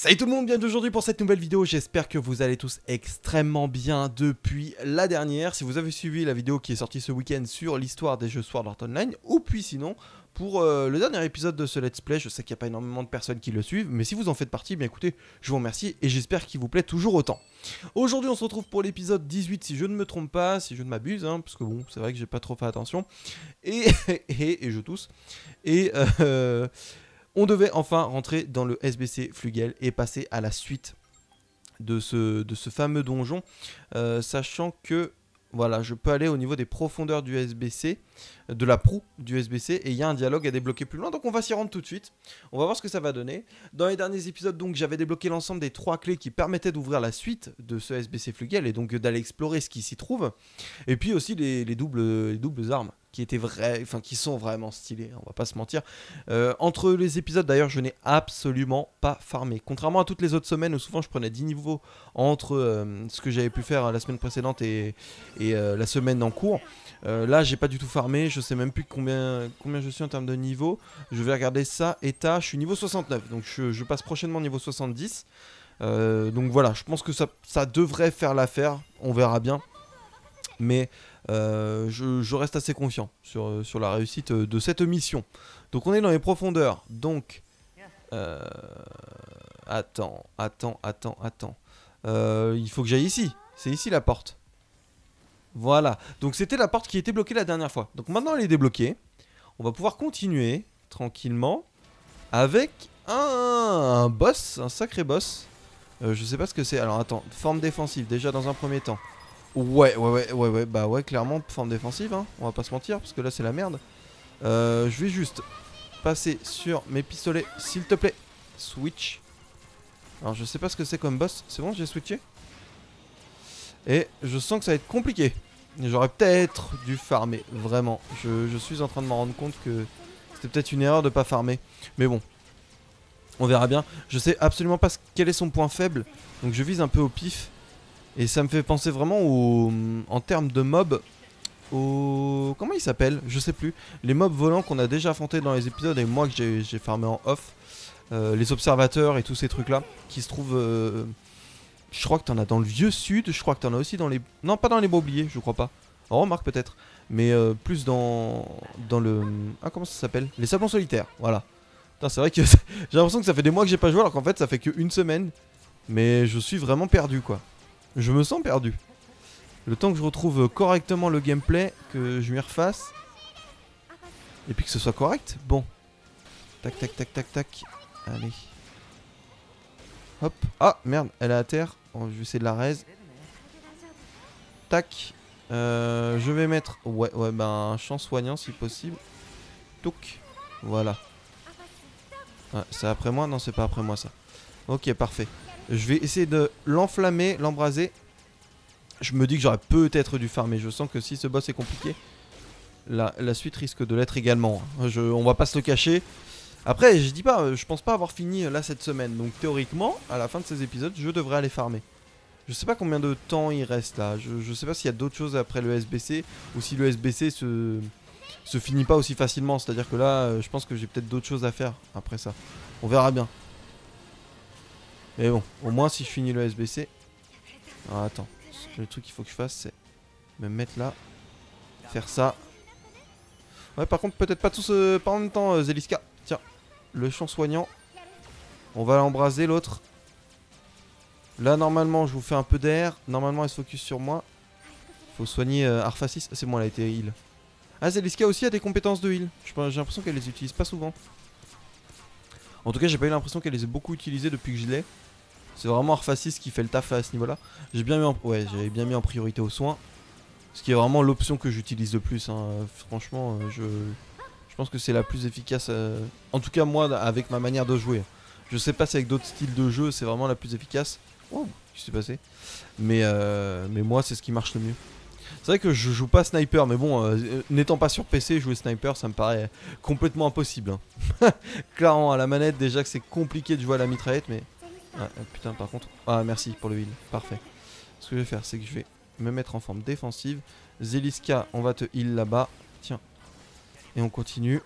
Salut tout le monde, bienvenue aujourd'hui pour cette nouvelle vidéo, j'espère que vous allez tous extrêmement bien depuis la dernière. Si vous avez suivi la vidéo qui est sortie ce week-end sur l'histoire des jeux Sword Art Online, ou puis sinon, pour le dernier épisode de ce let's play, je sais qu'il n'y a pas énormément de personnes qui le suivent, mais si vous en faites partie, bien écoutez, je vous remercie et j'espère qu'il vous plaît toujours autant. Aujourd'hui on se retrouve pour l'épisode 18 si je ne me trompe pas, si je ne m'abuse, hein, parce que bon, c'est vrai que j'ai pas trop fait attention, et je tousse, et on devait enfin rentrer dans le SBC Flugel et passer à la suite de ce fameux donjon, sachant que voilà, je peux aller au niveau des profondeurs du SBC, de la proue du SBC, et il y a un dialogue à débloquer plus loin, donc on va s'y rendre tout de suite. On va voir ce que ça va donner. Dans les derniers épisodes, donc, j'avais débloqué l'ensemble des 3 clés qui permettaient d'ouvrir la suite de ce SBC Flugel, et donc d'aller explorer ce qui s'y trouve. Et puis aussi les doubles armes, qui sont vraiment stylées, on va pas se mentir. Entre les épisodes, d'ailleurs, je n'ai absolument pas farmé. Contrairement à toutes les autres semaines où souvent je prenais 10 niveaux entre ce que j'avais pu faire la semaine précédente et la semaine en cours. Là, j'ai pas du tout farmé, je sais même plus combien je suis en termes de niveau. Je vais regarder ça, état, je suis niveau 69, donc je passe prochainement niveau 70. Donc voilà, je pense que ça devrait faire l'affaire, on verra bien. Mais je reste assez confiant sur la réussite de cette mission. Donc on est dans les profondeurs, donc... Attends. Il faut que j'aille ici, c'est ici la porte. Voilà, donc c'était la porte qui était bloquée la dernière fois. Donc maintenant elle est débloquée. On va pouvoir continuer tranquillement avec un boss, un sacré boss. Je sais pas ce que c'est. Alors attends, forme défensive déjà dans un premier temps. Ouais, bah ouais, clairement forme défensive, hein. On va pas se mentir parce que là c'est la merde. Je vais juste passer sur mes pistolets, s'il te plaît. Switch. Alors je sais pas ce que c'est comme boss. C'est bon, j'ai switché. Et je sens que ça va être compliqué. J'aurais peut-être dû farmer, vraiment. Je suis en train de me rendre compte que c'était peut-être une erreur de pas farmer. Mais bon, on verra bien. Je sais absolument pas quel est son point faible. Donc je vise un peu au pif. Et ça me fait penser vraiment en termes de mobs, comment ils s'appellent? Je sais plus. Les mobs volants qu'on a déjà affrontés dans les épisodes et moi que j'ai farmé en off. Les observateurs et tous ces trucs là qui se trouvent... Je crois que t'en as dans le vieux sud, je crois que t'en as aussi dans les... Non, pas dans les Baubliers, je crois pas. En remarque peut-être. Mais plus dans le... Ah, comment ça s'appelle? Les sablons solitaires, voilà. C'est vrai que j'ai l'impression que ça fait des mois que j'ai pas joué alors qu'en fait ça fait qu'une semaine. Mais je suis vraiment perdu quoi. Je me sens perdu. Le temps que je retrouve correctement le gameplay, que je m'y refasse. Et puis que ce soit correct. Bon. Tac. Allez. Hop. Ah, merde, elle est à terre. Oh, je vais essayer de la raise. Tac. Je vais mettre... Ouais, bah un champ soignant si possible. Touc. Voilà. Ah, c'est après moi? Non, c'est pas après moi ça. Ok, parfait. Je vais essayer de l'enflammer, l'embraser. Je me dis que j'aurais peut-être dû farmer. Je sens que si ce boss est compliqué, la suite risque de l'être également. On va pas se le cacher. Après, je dis pas, je pense pas avoir fini là cette semaine. Donc théoriquement, à la fin de ces épisodes, je devrais aller farmer. Je sais pas combien de temps il reste là. Je sais pas s'il y a d'autres choses après le SBC. Ou si le SBC se finit pas aussi facilement. C'est-à-dire que là, je pense que j'ai peut-être d'autres choses à faire après ça. On verra bien. Mais bon, au moins si je finis le SBC... Alors attends, le truc qu'il faut que je fasse c'est me mettre là. Faire ça. Ouais, par contre peut-être pas tous pas en même temps, Zeliska. Tiens, le champ soignant. On va l'embraser l'autre. Là normalement je vous fais un peu d'air. Normalement elle se focus sur moi. Faut soigner Arphasis. C'est bon, elle a été heal. Ah, Zeliska aussi a des compétences de heal. J'ai l'impression qu'elle les utilise pas souvent. En tout cas j'ai pas eu l'impression qu'elle les ait beaucoup utilisées depuis que je l'ai. C'est vraiment Arphasis qui fait le taf à ce niveau là. J'avais bien mis en priorité aux soins. Ce qui est vraiment l'option que j'utilise le plus, hein. Franchement, je pense que c'est la plus efficace. En tout cas, moi, avec ma manière de jouer. Je sais pas si avec d'autres styles de jeu, c'est vraiment la plus efficace. Oh, qu'est-ce qui s'est passé? Mais moi, c'est ce qui marche le mieux. C'est vrai que je joue pas sniper, mais bon, n'étant pas sur PC, jouer sniper, ça me paraît complètement impossible. Hein. Clairement, à la manette, déjà que c'est compliqué de jouer à la mitraillette, mais... Ah, putain, par contre... Ah, merci pour le heal, parfait. Ce que je vais faire, c'est que je vais... me mettre en forme défensive. Zeliska, on va te heal là-bas. Tiens. Et on continue.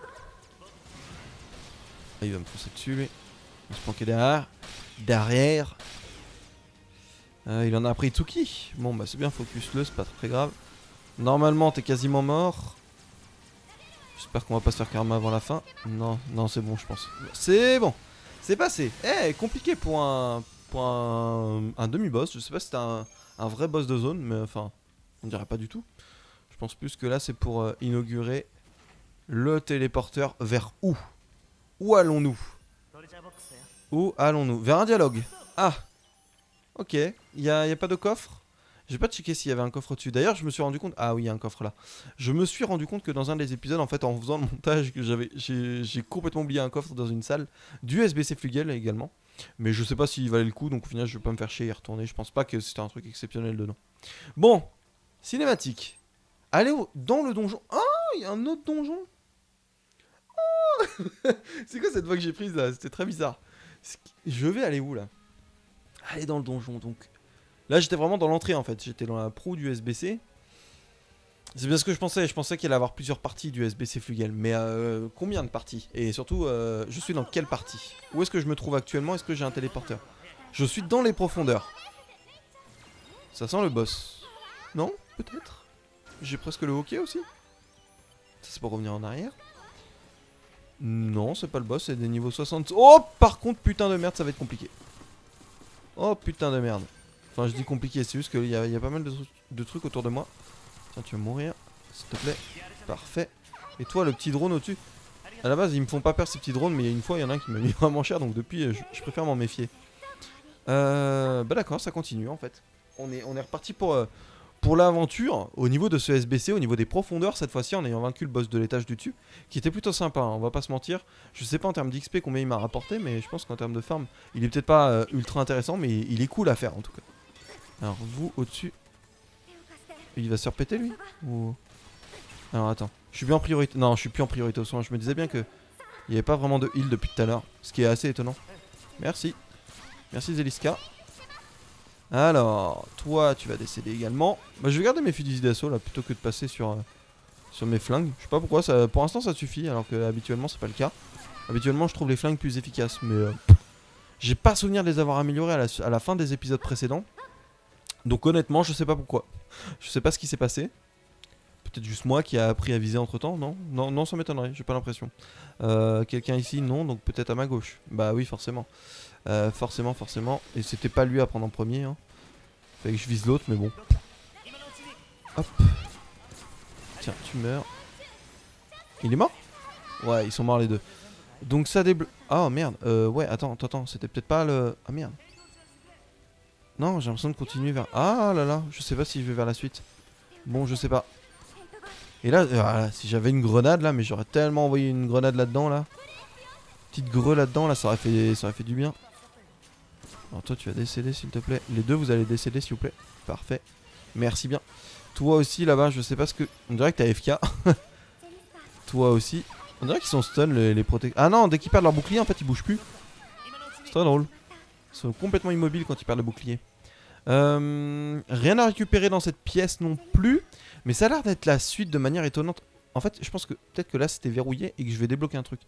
Ah, il va me foncer dessus lui. On se planquer derrière. Derrière. Il en a pris Tsuki. Bon bah c'est bien, focus-le, c'est pas très grave. Normalement t'es quasiment mort. J'espère qu'on va pas se faire karma avant la fin. Non, non c'est bon je pense. C'est bon. C'est passé. Eh, compliqué pour un demi-boss. Je sais pas si c'était un vrai boss de zone, mais enfin, on dirait pas du tout. Je pense plus que là c'est pour inaugurer le téléporteur vers où? Où allons-nous? Où allons-nous? Vers un dialogue. Ah. Ok. Il y a pas de coffre? J'ai pas checké s'il y avait un coffre au-dessus. D'ailleurs, je me suis rendu compte... Ah oui, il y a un coffre là. Je me suis rendu compte que dans un des épisodes, en fait, en faisant le montage, que j'ai complètement oublié un coffre dans une salle. Du SBC Flugel également. Mais je sais pas s'il valait le coup, donc au final, je vais pas me faire chier et y retourner. Je pense pas que c'était un truc exceptionnel dedans. Bon. Cinématique. Allez dans le donjon. Ah, il y a un autre donjon. Oh c'est quoi cette voix que j'ai prise là? C'était très bizarre. Je vais aller où là? Aller dans le donjon donc. Là j'étais vraiment dans l'entrée en fait. J'étais dans la proue du SBC. C'est bien ce que je pensais. Je pensais qu'il allait y avoir plusieurs parties du SBC Flugel. Mais combien de parties? Et surtout, je suis dans quelle partie? Où est-ce que je me trouve actuellement? Est-ce que j'ai un téléporteur? Je suis dans les profondeurs. Ça sent le boss. Non? Peut-être. J'ai presque le hockey aussi. Ça c'est pour revenir en arrière. Non, c'est pas le boss, c'est des niveaux 60. Oh, par contre, putain de merde, ça va être compliqué. Oh, putain de merde. Enfin, je dis compliqué, c'est juste qu'il y a pas mal de trucs autour de moi. Tiens, tu vas mourir, s'il te plaît. Parfait. Et toi, le petit drone au-dessus. À la base, ils me font pas peur ces petits drones, mais il y a une fois, il y en a un qui m'a mis vraiment cher, donc depuis, je préfère m'en méfier. Bah d'accord, ça continue en fait. On est reparti pour l'aventure au niveau de ce SBC, au niveau des profondeurs cette fois-ci en ayant vaincu le boss de l'étage du dessus, qui était plutôt sympa, hein, on va pas se mentir. Je sais pas en termes d'XP combien il m'a rapporté, mais je pense qu'en termes de farm, il est peut-être pas ultra intéressant, mais il est cool à faire en tout cas. Alors vous au-dessus, il va se faire péter lui ou... Alors attends, je suis bien en priorité, non je suis plus en priorité au soin, je me disais bien que il n'y avait pas vraiment de heal depuis tout à l'heure, ce qui est assez étonnant. Merci, merci Zeliska. Alors, toi, tu vas décéder également. Bah, je vais garder mes fusils d'assaut là plutôt que de passer sur mes flingues. Je sais pas pourquoi, ça, pour l'instant ça suffit alors que habituellement c'est pas le cas. Habituellement, je trouve les flingues plus efficaces, mais j'ai pas souvenir de les avoir améliorées à la fin des épisodes précédents. Donc honnêtement, je sais pas pourquoi. Je sais pas ce qui s'est passé. Peut-être juste moi qui a appris à viser entre temps, non? Non, non, ça m'étonnerait, j'ai pas l'impression. Quelqu'un ici, non, donc peut-être à ma gauche. Bah oui, forcément. Forcément. Et c'était pas lui à prendre en premier. Hein. Fallait que je vise l'autre, mais bon. Hop. Tiens, tu meurs. Il est mort? Ouais, ils sont morts les deux. Donc ça débloque. Ah merde. Ouais, attends. C'était peut-être pas le. Ah merde. Non, j'ai l'impression de continuer vers. Ah là là, je sais pas si je vais vers la suite. Bon, je sais pas. Et là, voilà, si j'avais une grenade là, mais j'aurais tellement envoyé une grenade là-dedans là. Petite greu là-dedans là, ça aurait fait du bien. Alors toi tu vas décéder s'il te plaît. Les deux vous allez décéder s'il vous plaît. Parfait. Merci bien. Toi aussi là-bas, je sais pas ce que... On dirait que t'as FK. Toi aussi. On dirait qu'ils sont stun les protecteurs. Ah non, dès qu'ils perdent leur bouclier en fait ils bougent plus. C'est très drôle. Ils sont complètement immobiles quand ils perdent le bouclier. Rien à récupérer dans cette pièce non plus. Mais ça a l'air d'être la suite de manière étonnante. En fait je pense que peut-être que là c'était verrouillé et que je vais débloquer un truc.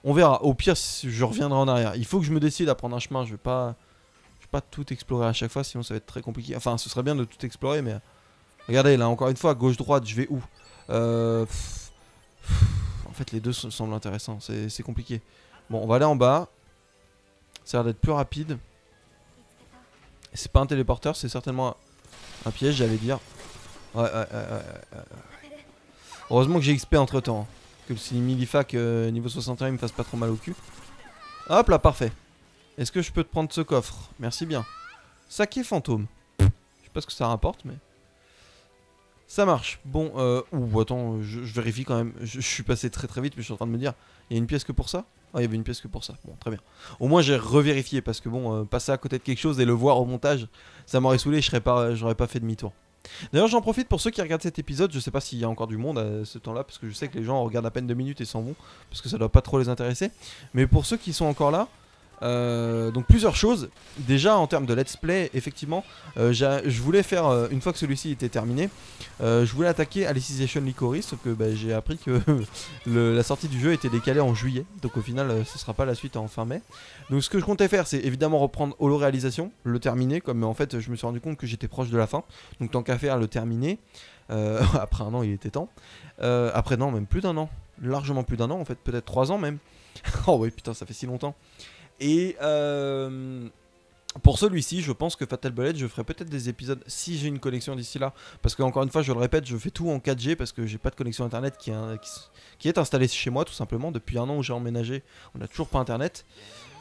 On verra. Au pire je reviendrai en arrière. Il faut que je me décide à prendre un chemin. Je vais pas tout explorer à chaque fois, sinon ça va être très compliqué. Enfin, ce serait bien de tout explorer, mais... Regardez, là, encore une fois, gauche-droite, je vais où? En fait, les deux semblent intéressants, c'est compliqué. Bon, on va aller en bas. Ça a l'air d'être plus rapide. C'est pas un téléporteur, c'est certainement un piège, j'allais dire. Ouais. Heureusement que j'ai XP entre-temps. Hein. Que le Similifac niveau 61 il me fasse pas trop mal au cul. Hop là, parfait. Est-ce que je peux te prendre ce coffre? Merci bien. Saké fantôme. Je sais pas ce que ça rapporte, mais... Ça marche. Bon, attends, je vérifie quand même. Je suis passé très vite, mais je suis en train de me dire... Il y a une pièce que pour ça? Ah, il y avait une pièce que pour ça. Bon, très bien. Au moins, j'ai revérifié, parce que bon, passer à côté de quelque chose et le voir au montage, ça m'aurait saoulé, j'aurais pas fait demi-tour. D'ailleurs, j'en profite pour ceux qui regardent cet épisode. Je sais pas s'il y a encore du monde à ce temps-là, parce que je sais que les gens regardent à peine 2 minutes et s'en vont, parce que ça doit pas trop les intéresser. Mais pour ceux qui sont encore là... Donc plusieurs choses. Déjà en termes de let's play, effectivement, je voulais faire, une fois que celui-ci était terminé, je voulais attaquer Alicization Lycoris, sauf que bah, j'ai appris que la sortie du jeu était décalée en juillet. Donc au final, ce sera pas la suite en fin mai. Donc ce que je comptais faire, c'est évidemment reprendre Holo Réalisation, le terminer, comme en fait je me suis rendu compte que j'étais proche de la fin. Donc tant qu'à faire, le terminer. Après un an, il était temps. Après non, même plus d'un an. Largement plus d'un an en fait, peut-être 3 ans même. Oh oui, putain, ça fait si longtemps. Et pour celui-ci, je pense que Fatal Bullet, je ferai peut-être des épisodes si j'ai une connexion d'ici là. Parce que encore une fois, je le répète, je fais tout en 4G parce que j'ai pas de connexion internet qui est installée chez moi tout simplement. Depuis un an où j'ai emménagé, on n'a toujours pas internet.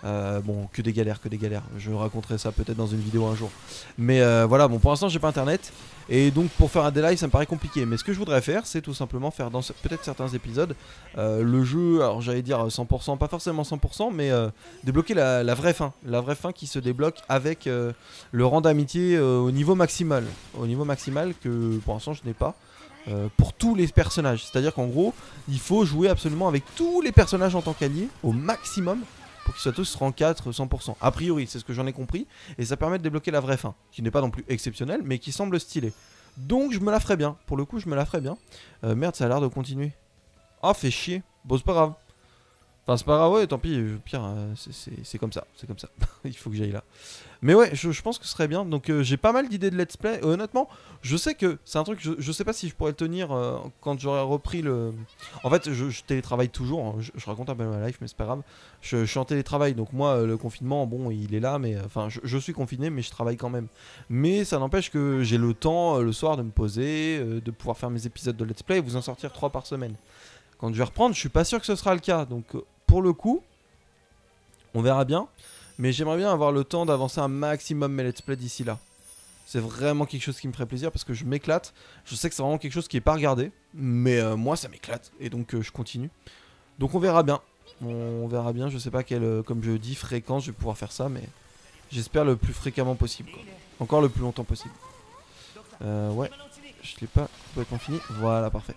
Bon, que des galères, que des galères. Je raconterai ça peut-être dans une vidéo un jour. Mais voilà, bon, pour l'instant, j'ai pas internet. Et donc, pour faire un live, ça me paraît compliqué. Mais ce que je voudrais faire, c'est tout simplement faire dans peut-être certains épisodes le jeu, alors j'allais dire 100%, pas forcément 100%, mais débloquer la vraie fin. La vraie fin qui se débloque avec le rang d'amitié au niveau maximal. Au niveau maximal que pour l'instant, je n'ai pas. Pour tous les personnages. C'est-à-dire qu'en gros, il faut jouer absolument avec tous les personnages en tant qu'alliés au maximum. Pour qu'ils soient tous rang 4, 100%. A priori, c'est ce que j'en ai compris. Et ça permet de débloquer la vraie fin. Qui n'est pas non plus exceptionnelle, mais qui semble stylée. Donc je me la ferai bien. Pour le coup, je me la ferai bien. Merde, ça a l'air de continuer. Ah, fait chier. Bon, c'est pas grave. Enfin, c'est pas grave, ouais, tant pis. Pire, c'est comme ça. C'est comme ça. Il faut que j'aille là. Mais ouais, je pense que ce serait bien. Donc j'ai pas mal d'idées de let's play. Honnêtement, je sais que c'est un truc, je sais pas si je pourrais le tenir quand j'aurai repris le... En fait, je télétravaille toujours. Hein. Je raconte un peu ma life, mais c'est pas grave. Je suis en télétravail, donc moi, le confinement, bon, il est là, mais... Enfin, je suis confiné, mais je travaille quand même. Mais ça n'empêche que j'ai le temps, le soir, de me poser, de pouvoir faire mes épisodes de let's play et vous en sortir 3 par semaine. Quand je vais reprendre, je suis pas sûr que ce sera le cas. Donc pour le coup, on verra bien. Mais j'aimerais bien avoir le temps d'avancer un maximum mes let's play d'ici là. C'est vraiment quelque chose qui me ferait plaisir parce que je m'éclate. Je sais que c'est vraiment quelque chose qui est pas regardé. Mais moi ça m'éclate. Et donc je continue. Donc on verra bien. On verra bien. Je sais pas quelle, comme je dis, fréquence je vais pouvoir faire ça. Mais j'espère le plus fréquemment possible, quoi. Encore le plus longtemps possible. Ouais. Je l'ai pas complètement fini. Voilà, parfait.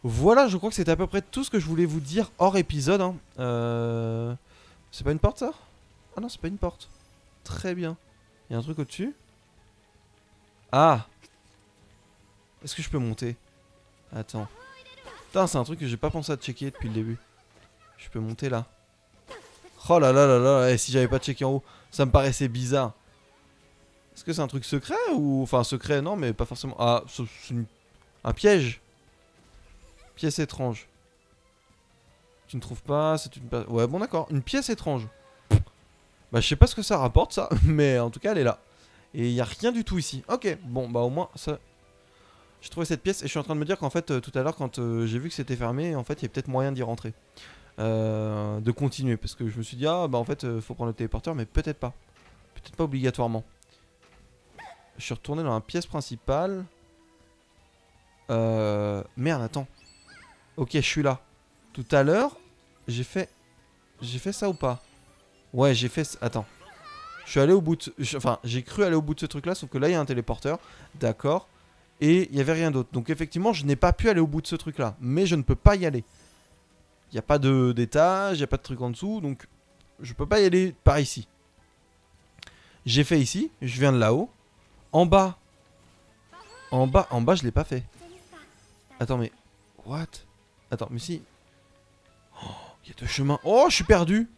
Voilà, je crois que c'était à peu près tout ce que je voulais vous dire hors épisode. Hein. C'est pas une porte ça? Ah non, c'est pas une porte. Très bien. Il y a un truc au-dessus. Ah! Est-ce que je peux monter? Attends. Putain, c'est un truc que j'ai pas pensé à checker depuis le début. Je peux monter là. Oh là là là là, et si j'avais pas checké en haut, ça me paraissait bizarre. Est-ce que c'est un truc secret ou... Enfin, secret, non, mais pas forcément... Ah, c'est un piège. Pièce étrange. Tu ne trouves pas? C'est une... Ouais, bon d'accord. Une pièce étrange. Bah je sais pas ce que ça rapporte ça, mais en tout cas elle est là. Et il n'y a rien du tout ici. Ok, bon bah au moins ça... J'ai trouvé cette pièce et je suis en train de me dire qu'en fait tout à l'heure quand j'ai vu que c'était fermé, en fait il y a peut-être moyen d'y rentrer. De continuer, parce que je me suis dit ah bah en fait faut prendre le téléporteur, mais peut-être pas. Peut-être pas obligatoirement. Je suis retourné dans la pièce principale. Merde, attends. Ok, je suis là. Tout à l'heure, j'ai fait ça ou pas? Ouais, j'ai fait... Attends. Je suis allé au bout de... Enfin, j'ai cru aller au bout de ce truc-là, sauf que là, il y a un téléporteur. D'accord. Et il n'y avait rien d'autre. Donc, effectivement, je n'ai pas pu aller au bout de ce truc-là. Mais je ne peux pas y aller. Il n'y a pas d'étage, il n'y a pas de truc en dessous. Donc, je peux pas y aller par ici. J'ai fait ici. Je viens de là-haut. En bas. En bas, je l'ai pas fait. Attends, mais... What? Attends, mais si... Oh, il y a deux chemins. Oh, je suis perdu.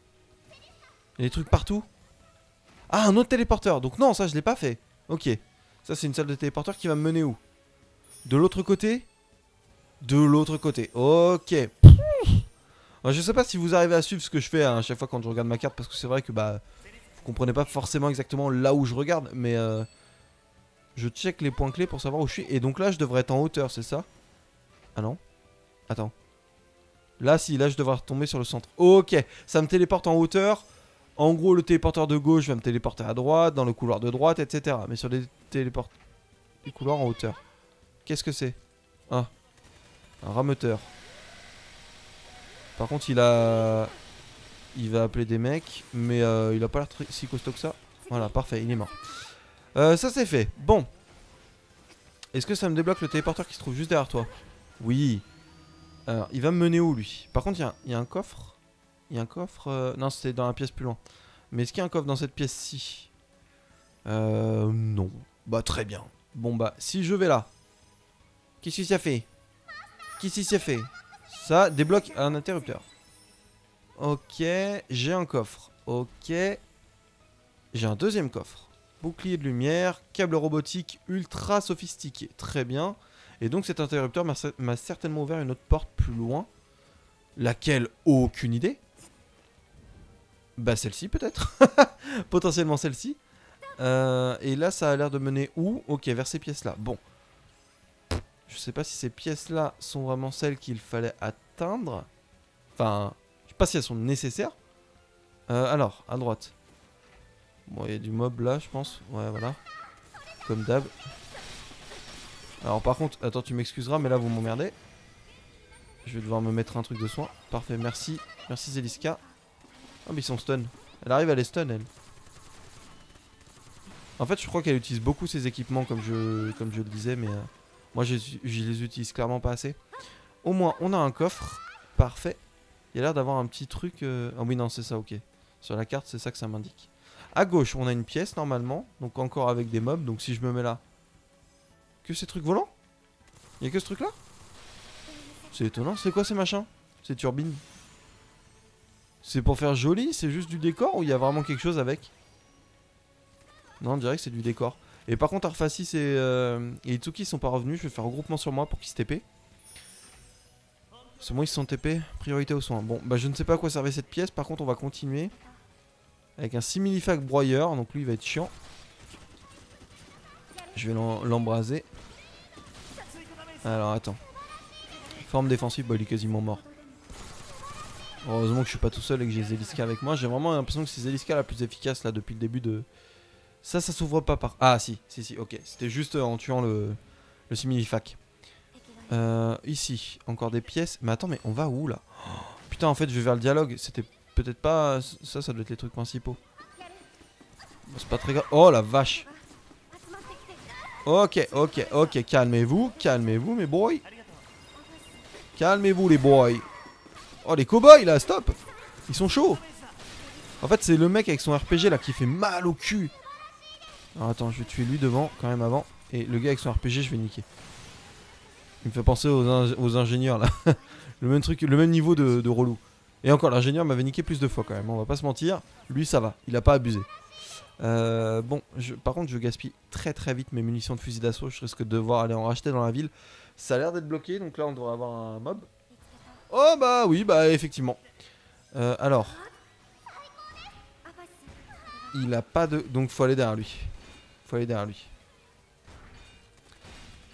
Il y a des trucs partout. Ah, un autre téléporteur. Donc non, ça, je l'ai pas fait. Ok. Ça, c'est une salle de téléporteur qui va me mener où? De l'autre côté? De l'autre côté. Ok. Alors, je sais pas si vous arrivez à suivre ce que je fais à chaque fois quand je regarde ma carte. Parce que c'est vrai que, bah... Vous comprenez pas forcément exactement là où je regarde. Mais, je check les points clés pour savoir où je suis. Et donc là, je devrais être en hauteur, c'est ça? Ah non? Attends. Là, si, là, je devrais retomber sur le centre. Ok, ça me téléporte en hauteur. En gros, le téléporteur de gauche va me téléporter à droite, dans le couloir de droite, etc. Mais sur les couloirs en hauteur. Qu'est-ce que c'est? Ah, un rameuteur. Par contre, il va appeler des mecs, mais il a pas l'air si costaud que ça. Voilà, parfait, il est mort. Ça, c'est fait. Bon. Est-ce que ça me débloque le téléporteur qui se trouve juste derrière toi? Oui. Alors, il va me mener où, lui? Par contre, il y a un coffre. Il y a un coffre... Non, c'était dans la pièce plus loin. Mais est-ce qu'il y a un coffre dans cette pièce-ci? Non. Bah, très bien. Bon, bah, si je vais là... Qu'est-ce que ça fait? Qu'est-ce que ça fait? Ça débloque un interrupteur. Ok, j'ai un coffre. Ok. J'ai un deuxième coffre. Bouclier de lumière, câble robotique ultra sophistiqué. Très bien. Et donc cet interrupteur m'a certainement ouvert une autre porte plus loin. Laquelle? Aucune idée. Bah celle-ci peut-être. Potentiellement celle-ci. Et là ça a l'air de mener où? Ok, vers ces pièces-là. Bon. Je sais pas si ces pièces-là sont vraiment celles qu'il fallait atteindre. Enfin, je sais pas si elles sont nécessaires. Alors, à droite. Bon, il y a du mob là, je pense. Ouais, voilà. Comme d'hab. Alors, par contre, attends, tu m'excuseras, mais là, vous m'emmerdez. Je vais devoir me mettre un truc de soin. Parfait, merci. Merci, Zeliska. Oh, mais ils sont stun. Elle arrive à les stun, elle. En fait, je crois qu'elle utilise beaucoup ses équipements, comme je le disais, mais moi, je les utilise clairement pas assez. Au moins, on a un coffre. Parfait. Il y a l'air d'avoir un petit truc... Ah oui, non, c'est ça, ok. Sur la carte, c'est ça que ça m'indique. À gauche, on a une pièce, normalement. Donc, encore avec des mobs. Donc, si je me mets là... Que ces trucs volants? Il y a que ce truc-là? C'est étonnant. C'est quoi ces machins? Ces turbines? C'est pour faire joli? C'est juste du décor? Ou il y a vraiment quelque chose avec? Non, on dirait que c'est du décor. Et par contre, Arfacis et Itsuki sont pas revenus. Je vais faire un regroupement sur moi pour qu'ils se TP. C'est moi, ils se sont TP. Priorité aux soins. Bon, bah je ne sais pas à quoi servait cette pièce. Par contre, on va continuer. Avec un similifac broyeur. Donc lui, il va être chiant. Je vais l'embraser. Alors, attends. Forme défensive, bah il est quasiment mort. Heureusement que je suis pas tout seul et que j'ai Zeliska avec moi. J'ai vraiment l'impression que c'est Zeliska la plus efficace là depuis le début de... Ça s'ouvre pas par... Ah si, ok. C'était juste en tuant le similifac. Ici, encore des pièces. Mais attends, mais on va où là? Oh, putain, en fait, je vais vers le dialogue. C'était peut-être pas... Ça doit être les trucs principaux. Bon, c'est pas très grave. Oh la vache. Ok, calmez-vous mes boys. Calmez-vous les boys. Oh les cowboys là, stop. Ils sont chauds. En fait, c'est le mec avec son RPG là qui fait mal au cul. Alors attends, je vais tuer lui devant quand même avant. Et le gars avec son RPG, je vais niquer. Il me fait penser aux ingénieurs là. Le même truc, le même niveau de relou. Et encore, l'ingénieur m'avait niqué plus de fois quand même. On va pas se mentir. Lui, ça va. Il a pas abusé. Bon, par contre, je gaspille très vite mes munitions de fusil d'assaut. Je risque de devoir aller en racheter dans la ville. Ça a l'air d'être bloqué. Donc là, on devrait avoir un mob. Oh bah oui, bah effectivement. Alors. Il a pas de... Donc faut aller derrière lui.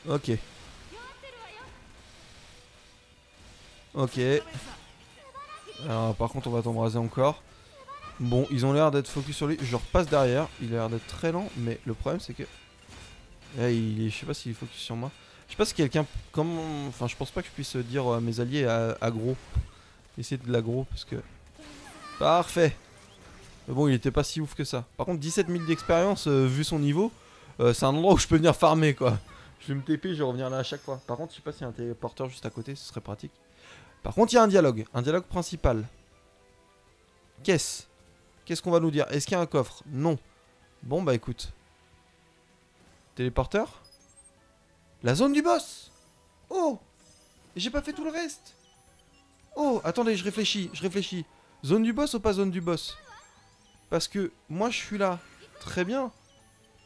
Ok. Ok. Alors par contre on va t'embraser encore. Bon, ils ont l'air d'être focus sur lui. Je repasse derrière. Il a l'air d'être très lent. Mais le problème c'est que... je sais pas s'il est focus sur moi. Je sais pas si quelqu'un... Enfin je pense pas que je puisse dire à mes alliés aggro. Essayer de l'aggro parce que... Parfait. Mais bon, il était pas si ouf que ça. Par contre, 17 000 d'expérience, vu son niveau, c'est un endroit où je peux venir farmer, quoi. Je vais me TP, je vais revenir là à chaque fois. Par contre, je sais pas s'il y a un téléporteur juste à côté, ce serait pratique. Par contre, il y a un dialogue principal. Qu'est-ce qu'on va nous dire? Est-ce qu'il y a un coffre? Non. Bon, bah écoute. Téléporteur? La zone du boss! Oh! J'ai pas fait tout le reste! Oh, attendez, je réfléchis. Zone du boss ou pas zone du boss? Parce que moi je suis là. Très bien.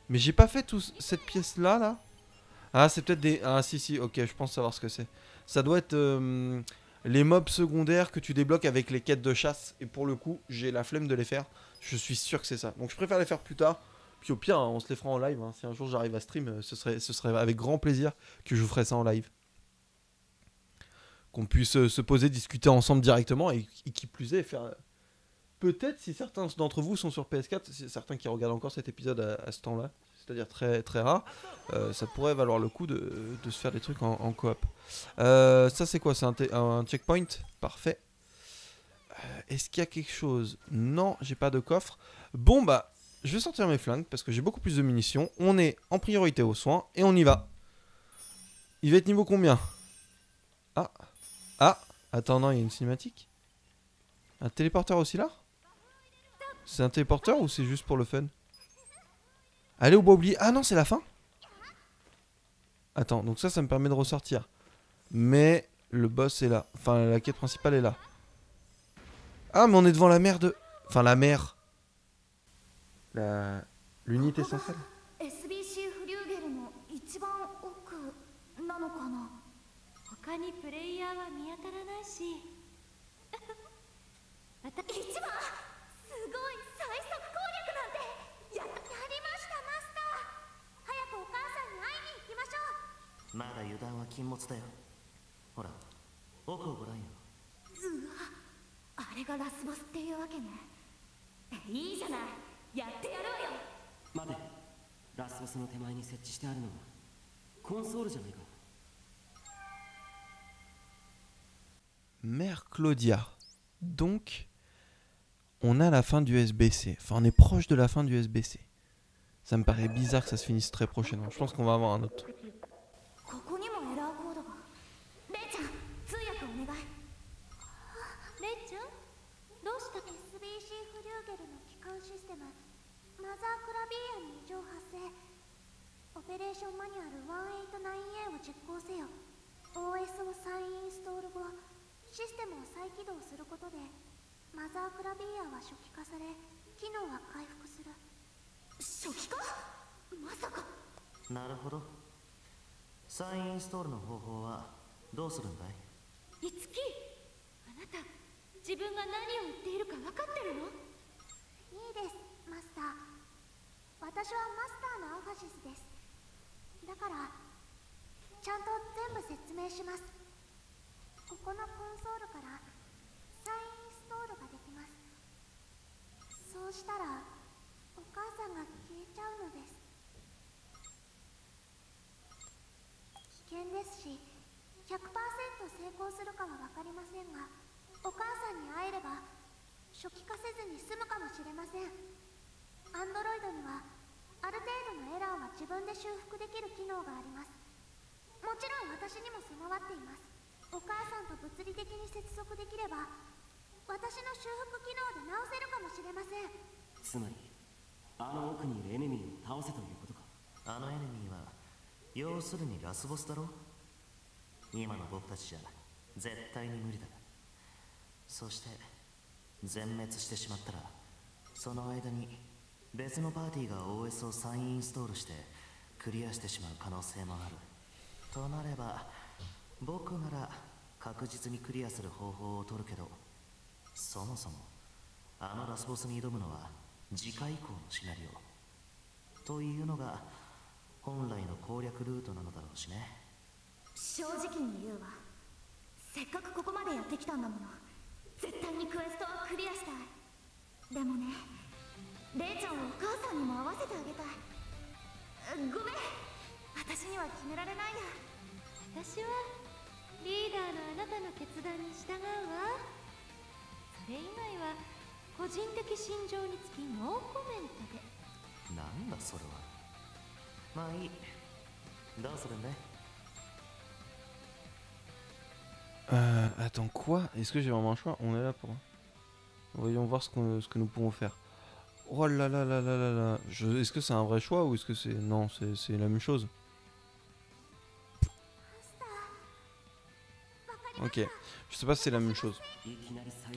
Mais j'ai pas fait toute cette pièce là. Ah c'est peut-être des... Ah si ok je pense savoir ce que c'est. Ça doit être les mobs secondaires que tu débloques avec les quêtes de chasse. Et pour le coup j'ai la flemme de les faire. Je suis sûr que c'est ça. Donc je préfère les faire plus tard. Puis au pire hein, on se les fera en live hein. Si un jour j'arrive à stream ce serait avec grand plaisir que je vous ferai ça en live. Qu'on puisse se poser, discuter ensemble directement. Et qui plus est faire... Peut-être si certains d'entre vous sont sur PS4, certains qui regardent encore cet épisode à ce temps-là, c'est-à-dire très rare, ça pourrait valoir le coup de se faire des trucs en coop. Ça c'est quoi? C'est un checkpoint? Parfait. Est-ce qu'il y a quelque chose? Non, j'ai pas de coffre. Bon bah, je vais sortir mes flingues parce que j'ai beaucoup plus de munitions. On est en priorité aux soins et on y va. Il va être niveau combien? Ah, attends, non, il y a une cinématique. Un téléporteur aussi là? C'est un téléporteur ou c'est juste pour le fun? Allez au bois oublié. Ah non, c'est la fin? Attends, donc ça me permet de ressortir. Mais le boss est là. Enfin, la quête principale est là. Ah, mais on est devant la mer de... Enfin, la mer. L'unité centrale. SBC フリューゲルの一番奥なのかな。他にプレイヤーは見当たらないし。一番すごい最速攻略なんてやりましたマスター。早くお母さんに会いに行きましょう。まだ油断は禁物だよ。ほら、奥をご覧よ。うわ、あれがラスボスっていうわけね。いいじゃない、やってやるわよ。待て、ラスボスの手前に設置してあるのはコンソールじゃないか。Mère Claudia. Donc, on a la fin du SBC. Enfin, on est proche de la fin du SBC. Ça me paraît bizarre que ça se finisse très prochainement. Je pense qu'on va avoir un autre truc. ここにもエラーコードが。レイちゃん、通訳お願い。レイちゃん、どうした？ SBC フリューゲルの基幹システムマザークラビーアに異常発生。オペレーションマニュアル 189A を実行せよ。 OS を再インストール後、システムを再起動することでマザークラビーアは初期化され、機能は回復する。初期化？まさか。なるほど。再インストールの方法はどうするんだい？いつき、あなた自分が何を言っているか分かってるの？いいです、マスター。私はマスターのアファシスです。だからちゃんと全部説明します。ここのコンソールから再インストールができます。そうしたらお母さんが消えちゃうのです。危険ですし 100% 成功するかは分かりませんが、お母さんに会えれば初期化せずに済むかもしれません。アンドロイドにはある程度のエラーは自分で修復できる機能があります。もちろん私にも備わっています。お母さんと物理的に接続できれば私の修復機能で直せるかもしれません。つまりあの奥にいるエネミーを倒せということか。あのエネミーは要するにラスボスだろ。今の僕たちじゃ絶対に無理だ。そして全滅してしまったらその間に別のパーティーが OS を再インストールしてクリアしてしまう可能性もある。となれば僕なら確実にクリアする方法を取るけど、そもそもあのラスボスに挑むのは次回以降のシナリオというのが本来の攻略ルートなのだろうしね。正直に言うわ。せっかくここまでやってきたんだもの。絶対にクエストはクリアしたい。でもね、レイちゃんをお母さんにも会わせてあげたい。ごめん、私には決められないや。私はリーダーのあなたの決断に従うわ。それ以外は個人的心情につきノーコメントで。なんだそれは。まあいい。どうするんだい？ Attends, quoi? Est-ce que j'ai vraiment un choix? On est là pour... Voyons voir ce que nous pouvons faire. Oh là là là là là là. Est-ce que c'est un vrai choix ou est-ce que c'est... Non, c'est la même chose. Ok. Je sais pas si c'est la même chose.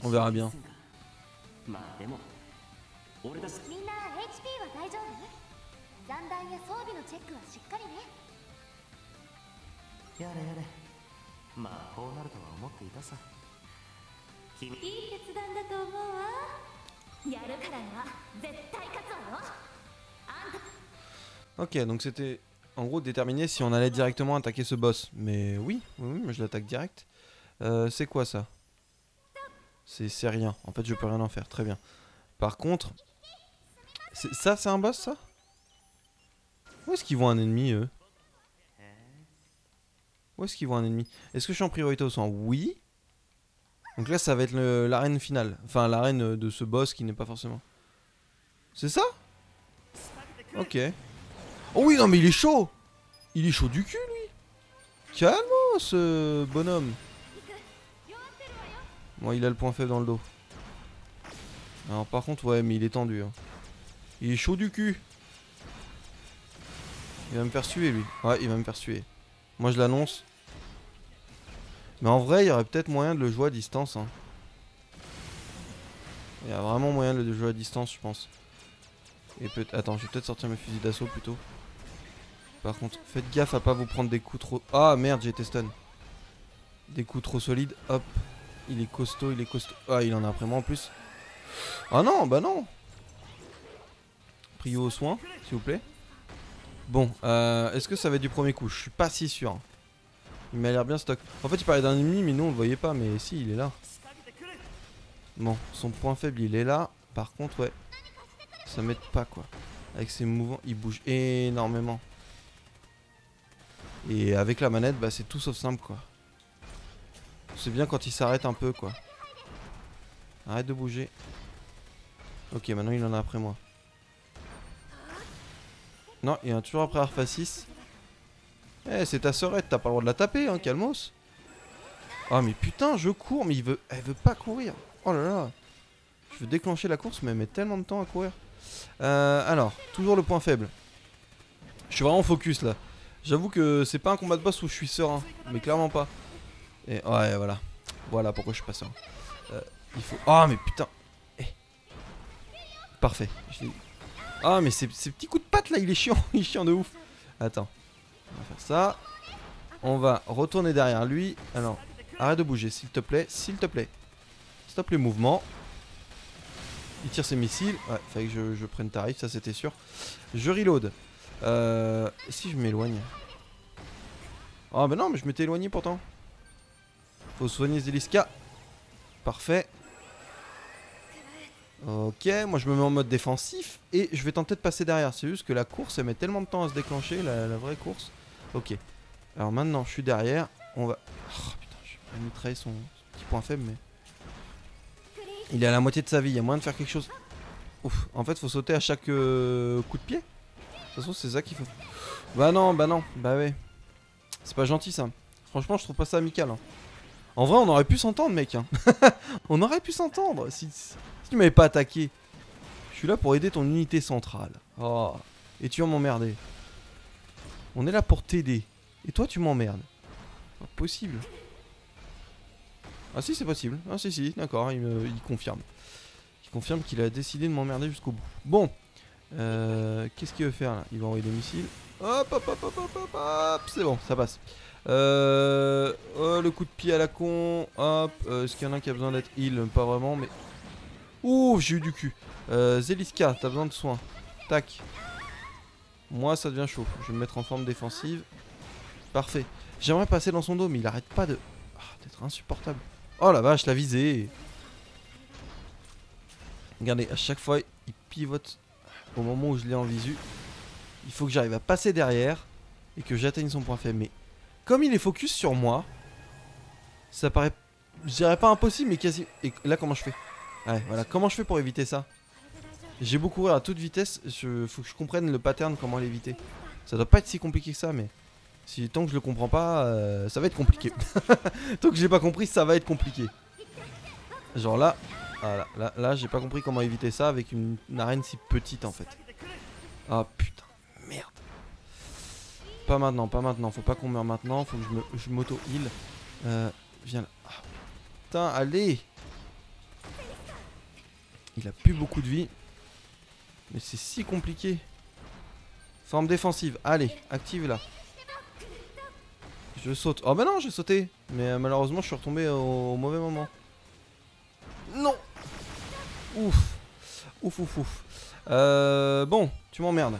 On verra bien. みんな HP は大丈夫？残弾や装備のチェックはしっかりね。やれやれ。まあこうなるとは思っていたさ。君いい決断だと思うわ。やるからには絶対勝つわよ。Ok, donc c'était en gros déterminer si on allait directement attaquer ce boss. Mais oui, moi je l'attaque direct. C'est quoi ça? C'est rien. En fait, je peux rien en faire. Très bien. Par contre, ça c'est un boss, ça? Où est-ce qu'ils voient un ennemi, eux? Où est-ce qu'ils voient un ennemi? Est-ce que je suis en priorité au sang? Oui. Donc là, ça va être l'arène finale. Enfin, l'arène de ce boss qui n'est pas forcément... C'est ça? Ok. Oh oui, non, mais il est chaud! Il est chaud du cul, lui! Calme, ce bonhomme! Bon, il a le point faible dans le dos. Alors par contre, ouais, mais il est tendu. Hein. Il est chaud du cul. Il va me faire suer, lui. Ouais, il va me faire suer. Moi, je l'annonce. Mais en vrai, il y aurait peut-être moyen de le jouer à distance. Hein. Il y a vraiment moyen de le jouer à distance, je pense. Et attends, je vais peut-être sortir mes fusils d'assaut plutôt. Par contre, faites gaffe à pas vous prendre des coups trop... Ah merde, j'ai été stun. Des coups trop solides. Hop. Il est costaud, il est costaud. Ah, il en a après moi en plus. Ah non, bah non. Prio au soin, s'il vous plaît. Bon, est-ce que ça va être du premier coup? Je suis pas si sûr. Il m'a l'air bien stock. En fait, il parlait d'un ennemi, mais nous on le voyait pas. Mais si, il est là. Bon, son point faible, il est là. Par contre, ouais. Ça m'aide pas, quoi. Avec ses mouvements, il bouge énormément. Et avec la manette, bah c'est tout sauf simple, quoi. C'est bien quand il s'arrête un peu, quoi. Arrête de bouger. Ok, maintenant il en a après moi. Non, il y en a toujours après Alpha 6. Eh, c'est ta sœurette, t'as pas le droit de la taper, hein, calmos. Ah, mais putain, je cours, mais elle veut pas courir. Oh là là. Je veux déclencher la course, mais elle met tellement de temps à courir. Alors, toujours le point faible. Je suis vraiment focus là. J'avoue que c'est pas un combat de boss où je suis serein, mais clairement pas. Et ouais, voilà. Voilà pourquoi je suis pas serein. Il faut... Ah, mais putain. Eh. Parfait. Ah, mais ces petits coups de patte là, il est chiant. Il est chiant de ouf. Attends. On va faire ça. On va retourner derrière lui. Alors, arrête de bouger, s'il te plaît. S'il te plaît. Stop les mouvements. Il tire ses missiles. Ouais, fallait que je prenne tarif, ça c'était sûr. Je reload. Si je m'éloigne. Ah bah non, mais je m'étais éloigné pourtant. Faut soigner Zeliska. Parfait. Ok, moi je me mets en mode défensif. Et je vais tenter de passer derrière. C'est juste que la course, elle met tellement de temps à se déclencher, la vraie course. Ok. Alors maintenant, je suis derrière. On va... Oh putain, je vais mitrailler son petit point faible, mais... Il est à la moitié de sa vie, il y a moyen de faire quelque chose. Ouf, en fait faut sauter à chaque coup de pied. De toute façon c'est ça qu'il faut. Bah non, bah ouais. C'est pas gentil ça. Franchement je trouve pas ça amical. Hein. En vrai on aurait pu s'entendre mec. Hein. On aurait pu s'entendre si tu m'avais pas attaqué. Je suis là pour aider ton unité centrale. Oh. Et tu vas m'emmerder. On est là pour t'aider. Et toi tu m'emmerdes. Pas possible. Ah si c'est possible, ah si, d'accord, il confirme. Il confirme qu'il a décidé de m'emmerder jusqu'au bout. Bon, qu'est-ce qu'il veut faire là? Il va envoyer des missiles. Hop, c'est bon, ça passe. Oh, le coup de pied à la con. Hop, est-ce qu'il y en a un qui a besoin d'être heal? Pas vraiment, mais... Ouh, j'ai eu du cul. Zeliska, t'as besoin de soins. Tac. Moi ça devient chaud, je vais me mettre en forme défensive. Parfait. J'aimerais passer dans son dos, mais il arrête pas de... d'être insupportable. Oh la vache, la visée. Regardez, à chaque fois, il pivote au moment où je l'ai en visu. Il faut que j'arrive à passer derrière et que j'atteigne son point faible. Mais comme il est focus sur moi, ça paraît, je dirais pas impossible, mais quasi... Et là, comment je fais? Ouais, voilà, comment je fais pour éviter ça? J'ai beau courir à toute vitesse, faut que je comprenne le pattern, comment l'éviter. Ça doit pas être si compliqué que ça, mais... tant que je le comprends pas, ça va être compliqué. Tant que j'ai pas compris, ça va être compliqué. Genre là, voilà, là j'ai pas compris comment éviter ça avec une arène si petite en fait. Ah putain, merde. Pas maintenant, faut pas qu'on meure maintenant, faut que je m'auto-heal. Viens là. Ah, putain, allez. Il a plus beaucoup de vie. Mais c'est si compliqué. Forme défensive, allez, active là. Je saute. Oh bah non, j'ai sauté. Mais malheureusement, je suis retombé au mauvais moment. Non. Ouf. Ouf. Bon, tu m'emmerdes.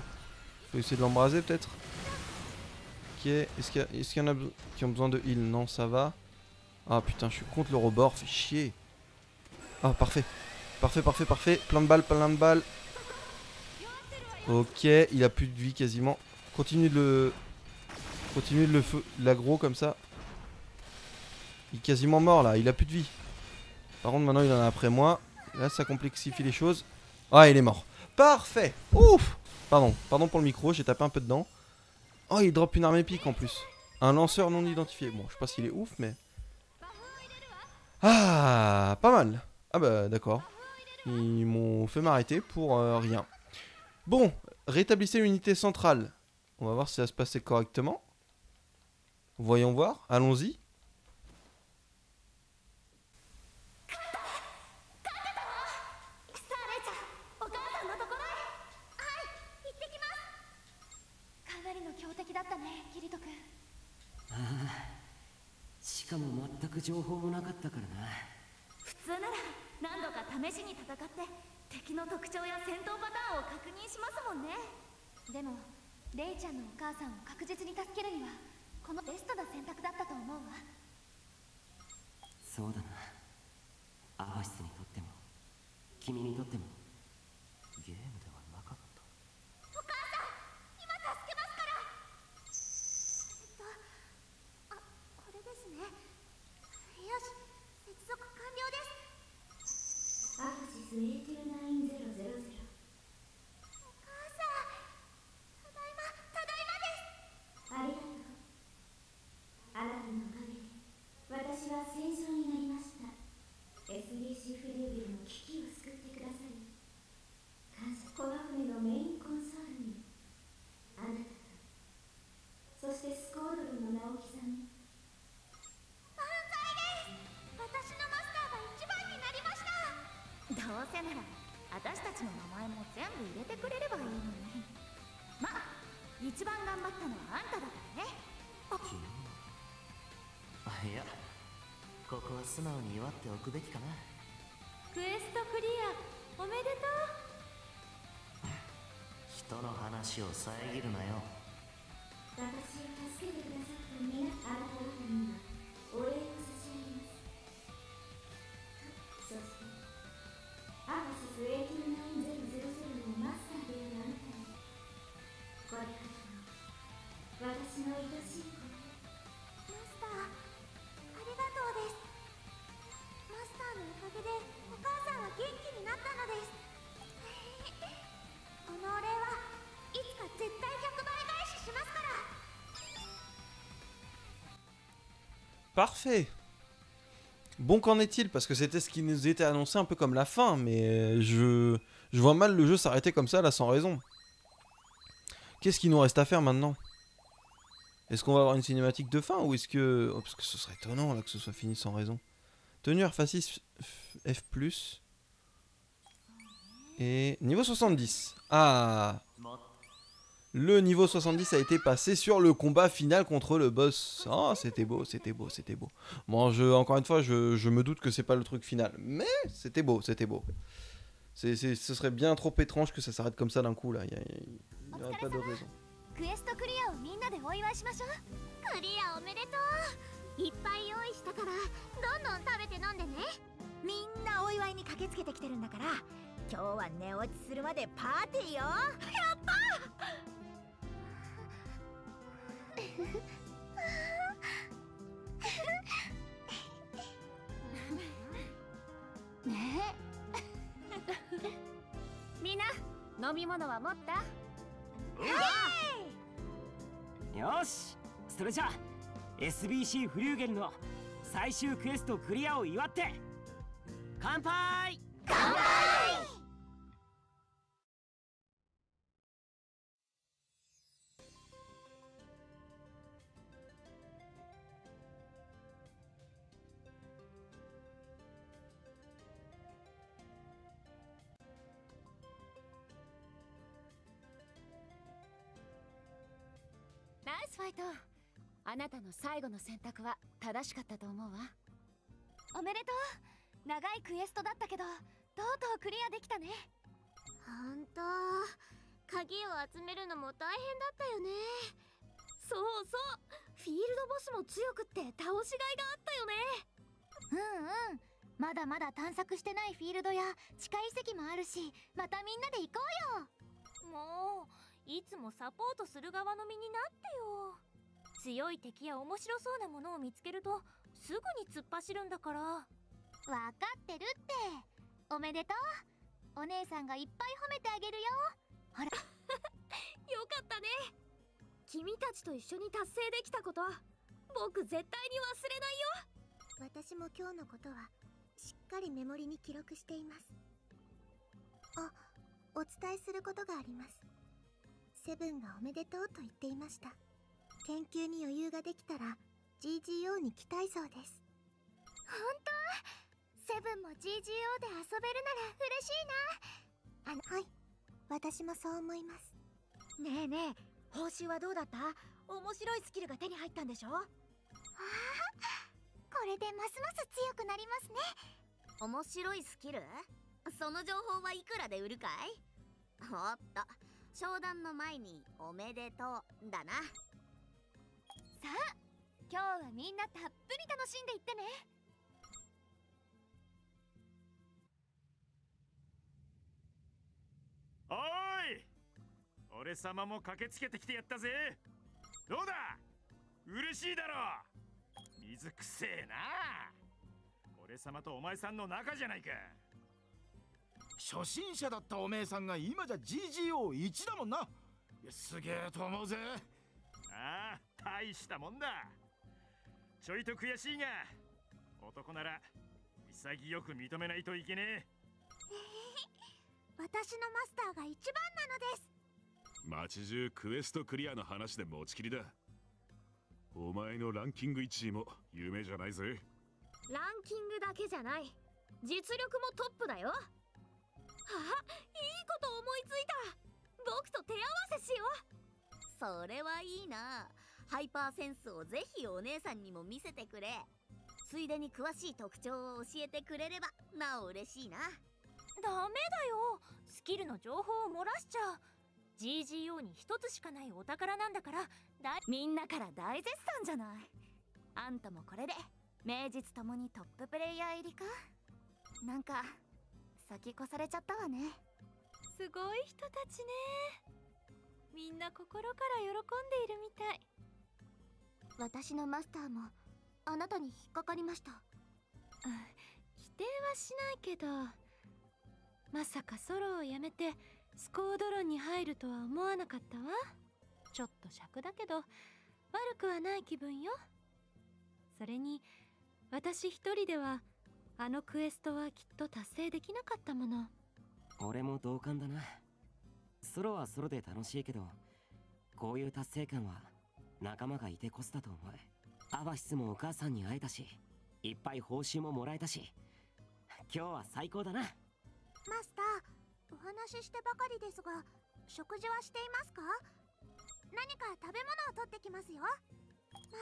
Faut essayer de l'embraser peut-être. Ok. Est-ce qu'il y en a qui ont besoin de heal? Non, ça va. Ah putain, je suis contre le rebord. Fait chier. Ah, parfait. Parfait. Plein de balles. Ok, il a plus de vie quasiment. Continue de le feu, l'aggro comme ça. Il est quasiment mort là, il a plus de vie. Par contre maintenant il en a après moi. Là ça complexifie les choses. Ah il est mort. Parfait. Ouf. Pardon pour le micro, j'ai tapé un peu dedans. Oh il drop une arme épique en plus. Un lanceur non identifié. Bon je sais pas s'il est ouf mais... Ah pas mal. Ah bah d'accord. Ils m'ont fait m'arrêter pour rien. Bon, rétablissez l'unité centrale. On va voir si ça va se passer correctement. Voyons voir, allons-y.いや、ここは素直に祝っておくべきかな。クエストクリアおめでとう。人の話を遮るなよ。私を助けてくださった皆あなた方にはお礼を差し上げます。そしてアバシス89000のマスターであるあなたにこれからの私の愛しい子マスター、ありがとうです。マスターのおかげでお母さんは元気になったのです。このお礼はいつか絶対100倍返ししますから。Parfait. Bon, qu'en est-il? Parce que c'était ce qui nous était annoncé un peu comme la fin, mais je vois mal le jeu s'arrêter comme ça, là, sans raison. Qu'est-ce qu'il nous reste à faire maintenant? Est-ce qu'on va avoir une cinématique de fin ou est-ce que... Oh, parce que ce serait étonnant, là, que ce soit fini sans raison. Tenue F6 F+. Et niveau 70. Ah, le niveau 70 a été passé sur le combat final contre le boss. Oh, c'était beau, c'était beau, c'était beau. Bon, encore une fois, je me doute que c'est pas le truc final. Mais c'était beau, c'était beau. Ce serait bien trop étrange que ça s'arrête comme ça d'un coup, là. Il n'y aurait pas de raison. クエストクリアをみんなでお祝いしましょう。クリアおめでとう。いっぱい用意したからどんどん食べて飲んでね。みんなお祝いに駆けつけてきてるんだから、今日は寝落ちするまでパーティーよ。やったねえみんな飲み物は持った？よし、それじゃ SBC フリューゲルの最終クエストクリアを祝って乾杯！乾杯！ナイスファイト。あなたの最後の選択は正しかったと思うわ。おめでとう。長いクエストだったけどとうとうクリアできたね。ほんと鍵を集めるのも大変だったよね。そうそう、フィールドボスも強くって倒しがいがあったよね。うんうん、まだまだ探索してないフィールドや地下遺跡もあるし、またみんなで行こうよ。もういつもサポートする側の身になってよ。強い敵や面白そうなものを見つけるとすぐに突っ走るんだから。わかってるって。おめでとう。お姉さんがいっぱい褒めてあげるよ。ほらよかったね。君たちと一緒に達成できたこと、僕絶対に忘れないよ。私も今日のことはしっかりメモリに記録しています。お伝えすることがあります。セブンがおめでとうと言っていました。研究に余裕ができたら GGO に来たいそうです。本当？セブンも GGO で遊べるなら嬉しいな。はい、私もそう思います。ねえねえ、報酬はどうだった？面白いスキルが手に入ったんでしょ？これでますます強くなりますね。面白いスキル？その情報はいくらで売るかい？おっと、商談の前におめでとうだな。さあ、今日はみんなたっぷり楽しんでいってね。おーい、俺様も駆けつけてきてやったぜ。どうだ、嬉しいだろ。水くせえな。俺様とお前さんの仲じゃないか。初心者だったおめえさんが今じゃ GGO1 だもんな。いや、すげえと思うぜ。ああ、大したもんだ。ちょいと悔しいが、男なら潔く認めないといけねえ。私のマスターが一番なのです。街中クエストクリアの話で持ちきりだ。お前のランキング1位も夢じゃないぜ。ランキングだけじゃない、実力もトップだよ。あ、いいこと思いついた。僕と手合わせしよう。それはいいな。ハイパーセンスをぜひお姉さんにも見せてくれ。ついでに詳しい特徴を教えてくれればなお嬉しいな。ダメだよ、スキルの情報を漏らしちゃう。 GGO に一つしかないお宝なんだから。みんなから大絶賛じゃない。あんたもこれで名実ともにトッププレイヤー入りか。なんか先越されちゃったわね。すごい人たちね。みんな心から喜んでいるみたい。私のマスターもあなたに引っかかりました。否定はしないけど、まさかソロをやめてスコードロンに入るとは思わなかったわ。ちょっと尺だけど悪くはない気分よ。それに私一人ではあのクエストはきっと達成できなかったもの。俺も同感だな。ソロはソロで楽しいけど、こういう達成感は仲間がいてこそだと思う。アバシスもお母さんに会えたし、いっぱい報酬ももらえたし、今日は最高だな。マスター、お話ししてばかりですが、食事はしていますか？何か食べ物を取ってきますよ。マ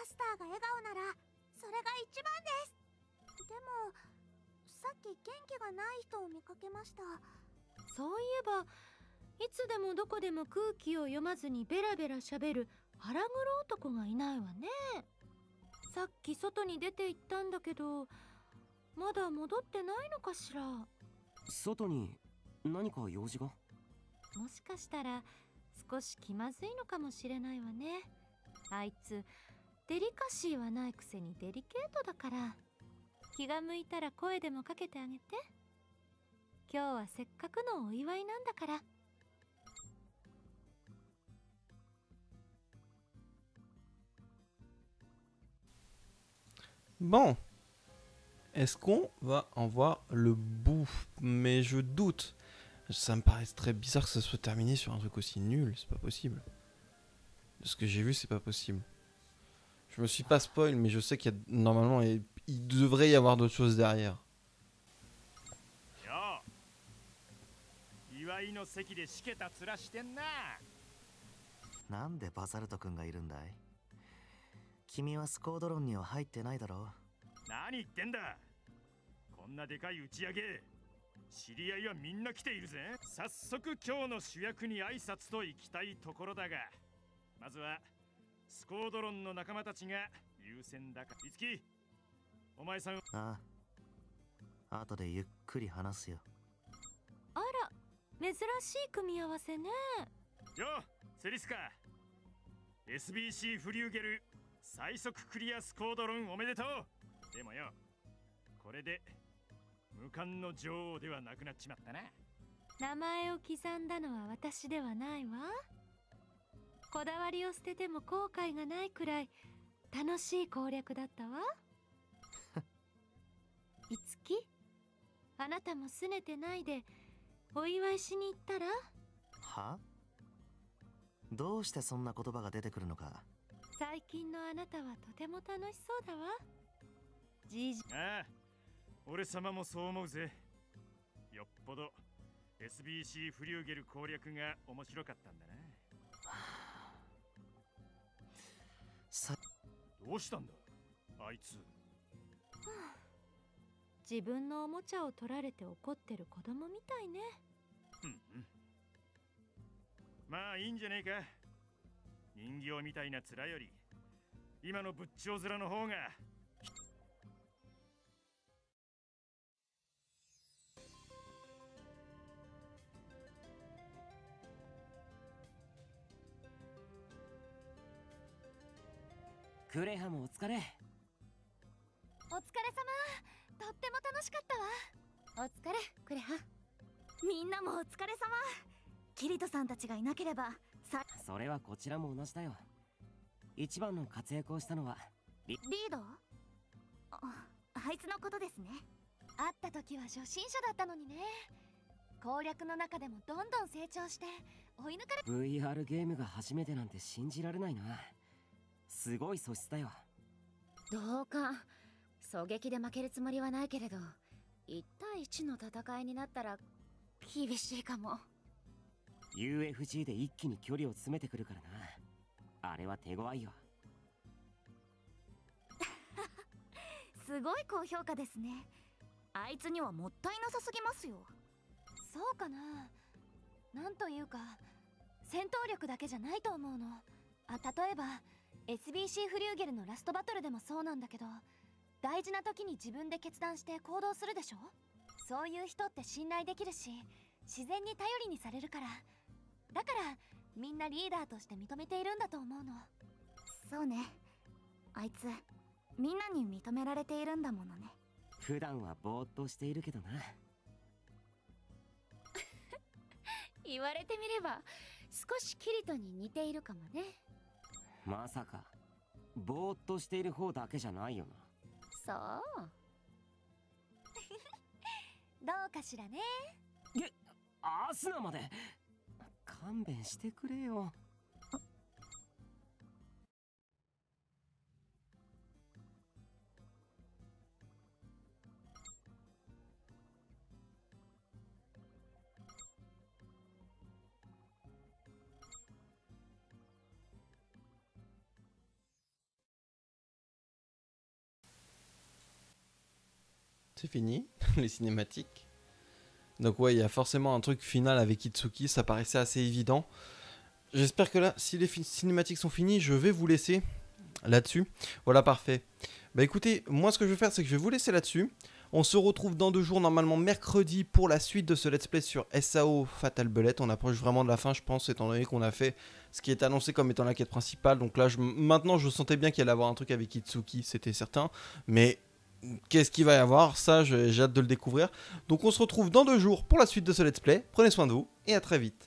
スターが笑顔ならそれが一番です。でもさっき元気がない人を見かけました。そういえばいつでもどこでも空気を読まずにベラベラしゃべる腹黒男がいないわね。さっき外に出て行ったんだけど、まだ戻ってないのかしら。外に何か用事が？もしかしたら少し気まずいのかもしれないわね。あいつデリカシーはないくせにデリケートだから。気が向いたら声でもかけてあげて。今日はせっかくのお祝いなんだから。Bon, est-ce qu'on va en voir le bout? Mais je doute. Ça me paraît très bizarre que ça soit terminé sur un truc aussi nul, c'est pas possible. De ce que j'ai vu, c'est pas possible. Je me suis pas spoil, mais je sais qu'il y a normalement, il devrait y avoir d'autres choses derrière. よう、祝いの席でしけた面してんな。なんでバサルト君がいるんだい？君はスコードロンには入ってないだろう。何言ってんだ。こんなでかい打ち上げ、知り合いはみんな来ているぜ。早速今日の主役に挨拶と行きたいところだが、まずはスコードロンの仲間たちが優先だから。いつき、お前さん。ああ、後でゆっくり話すよ。あら、珍しい組み合わせね。よ、セリスカ、 SBC フリューゲル最速クリアスコードロンおめでとう。でもよ、これで無冠の女王ではなくなっちまったな。名前を刻んだのは私ではないわ。こだわりを捨てても後悔がないくらい楽しい攻略だったわ。いつき、あなたも拗ねてないでお祝いしに行ったら？は？どうしてそんな言葉が出てくるのか。最近のあなたはとても楽しそうだわ。じいじ。ああ、俺様もそう思うぜ。よっぽど SBC フリューゲル攻略が面白かったんだな。どうしたんだあいつ。自分のおもちゃを取られて怒ってる子供みたいね。まあいいんじゃねえか。人形みたいな面より今の仏頂面の方が。クレハもお疲れ。お疲れ様。とっても楽しかったわ。お疲れクレハ。みんなもお疲れ様。キリトさんたちがいなければさ。それはこちらも同じだよ。一番の活躍をしたのはリード？あいつのことですね。会った時は初心者だったのにね。攻略の中でもどんどん成長して追い抜かれ。 VR ゲームが初めてなんて信じられないな。すごい素質だよ。どうか狙撃で負けるつもりはないけれど、1対1の戦いになったら厳しいかも。 UFG で一気に距離を詰めてくるからな。あれは手強いよ。すごい高評価ですね。あいつにはもったいなさすぎますよ。そうかな。なんというか戦闘力だけじゃないと思うの。例えば SBC フリューゲルのラストバトルでもそうなんだけど、大事な時に自分で決断して行動するでしょ。そういう人って信頼できるし自然に頼りにされるから。だからみんなリーダーとして認めているんだと思うの。そうね。あいつみんなに認められているんだものね。普段はぼーっとしているけどな。言われてみれば少しキリトに似ているかもね。まさかぼーっとしている方だけじゃないよな。そうどうかしらね。アスナまで勘弁してくれよ。C'est fini, les cinématiques. Donc ouais, il y a forcément un truc final avec Itsuki, ça paraissait assez évident. J'espère que là, si les cinématiques sont finies, je vais vous laisser là-dessus. Voilà, parfait. Bah écoutez, moi ce que je vais faire, c'est que je vais vous laisser là-dessus. On se retrouve dans 2 jours, normalement mercredi, pour la suite de ce let's play sur SAO Fatal Bullet. On approche vraiment de la fin, je pense, étant donné qu'on a fait ce qui est annoncé comme étant la quête principale. Donc là, maintenant, je sentais bien qu'il allait y avoir un truc avec Itsuki, c'était certain. Mais qu'est-ce qu'il va y avoir? Ça, j'ai hâte de le découvrir. Donc on se retrouve dans 2 jours pour la suite de ce let's play. Prenez soin de vous et à très vite.